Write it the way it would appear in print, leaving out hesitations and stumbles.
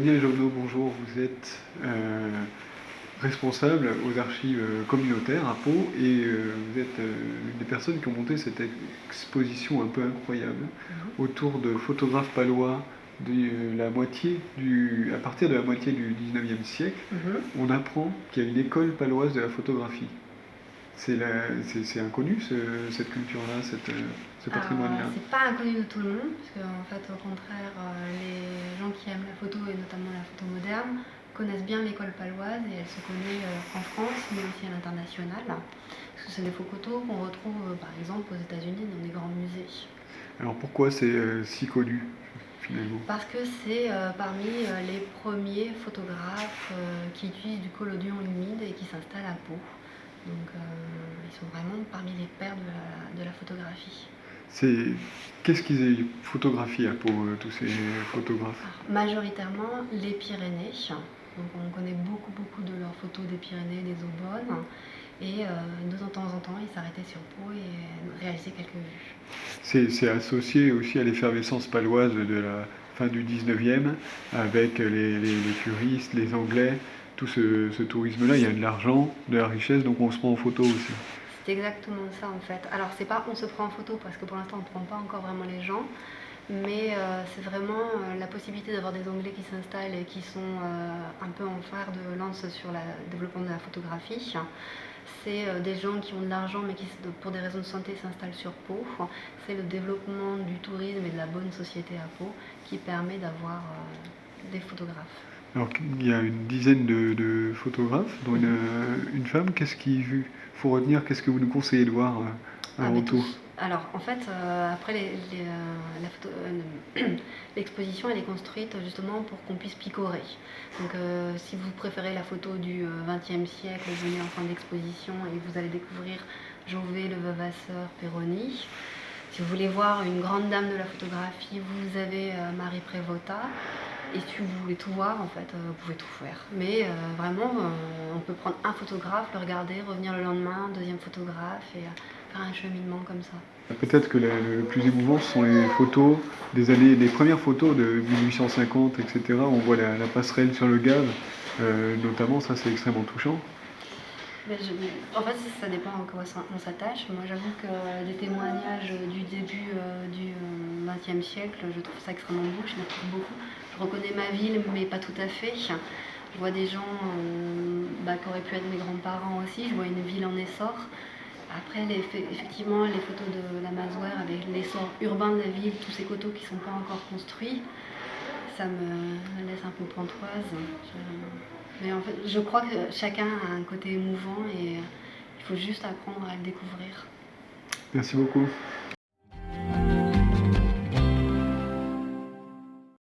Daniel Jauneau, bonjour. Vous êtes responsable aux archives communautaires à Pau et vous êtes une des personnes qui ont monté cette exposition un peu incroyable autour de photographes palois à partir de la moitié du 19e siècle. On apprend qu'il y a une école paloise de la photographie. C'est inconnu cette culture-là, ce patrimoine-là. C'est pas inconnu de tout le monde, parce qu'en fait, au contraire, les gens qui aiment la photo, et notamment la photo moderne, connaissent bien l'école paloise et elle se connaît en France, mais aussi à l'international. Parce que c'est des photos qu'on retrouve par exemple aux États-Unis dans des grands musées. Alors pourquoi c'est si connu finalement? Parce que c'est parmi les premiers photographes qui utilisent du collodion humide et qui s'installent à Pau. Donc ils sont vraiment parmi les pères de la photographie. Qu'est-ce qu'ils photographient à Pau, tous ces photographes? Alors, majoritairement les Pyrénées. Donc on connaît beaucoup de leurs photos des Pyrénées, des Aubonnes. Et de temps en temps, ils s'arrêtaient sur Pau et réalisaient quelques vues. C'est associé aussi à l'effervescence paloise de la fin du 19e, avec les curistes, les Anglais, tout ce tourisme-là. Il y a de l'argent, de la richesse, donc on se prend en photo aussi. C'est exactement ça en fait. Alors c'est pas on se prend en photo parce que pour l'instant on ne prend pas encore vraiment les gens, mais c'est vraiment la possibilité d'avoir des Anglais qui s'installent et qui sont un peu en fer de lance sur le développement de la photographie. C'est des gens qui ont de l'argent mais qui pour des raisons de santé s'installent sur Pau. C'est le développement du tourisme et de la bonne société à Pau qui permet d'avoir des photographes. Alors il y a une dizaine de photographes, dont une femme. Qu'est-ce qu'il faut retenir? Qu'est-ce que vous nous conseillez de voir avant tout? Alors en fait, après l'exposition elle est construite justement pour qu'on puisse picorer. Donc si vous préférez la photo du XXe siècle, venez en fin d'exposition et vous allez découvrir Jouvet, Le Vavasseur, Perroni. Si vous voulez voir une grande dame de la photographie, vous avez Marie Prévota. Et si vous voulez tout voir, en fait, vous pouvez tout faire. Mais vraiment, on peut prendre un photographe, le regarder, revenir le lendemain, deuxième photographe et faire un cheminement comme ça. Peut-être que le plus émouvant, ce sont les photos les premières photos de 1850, etc. On voit la passerelle sur le Gave, notamment, ça c'est extrêmement touchant. En fait, ça dépend à quoi on s'attache. Moi, j'avoue que des témoignages du début du XXe siècle, je trouve ça extrêmement beau, je les trouve beaucoup. Je reconnais ma ville, mais pas tout à fait. Je vois des gens qui auraient pu être mes grands-parents aussi. Je vois une ville en essor. Après, effectivement, les photos de la Mazoère avec l'essor urbain de la ville, tous ces coteaux qui ne sont pas encore construits, ça me laisse un peu pantoise. Mais en fait, je crois que chacun a un côté émouvant et il faut juste apprendre à le découvrir. Merci beaucoup.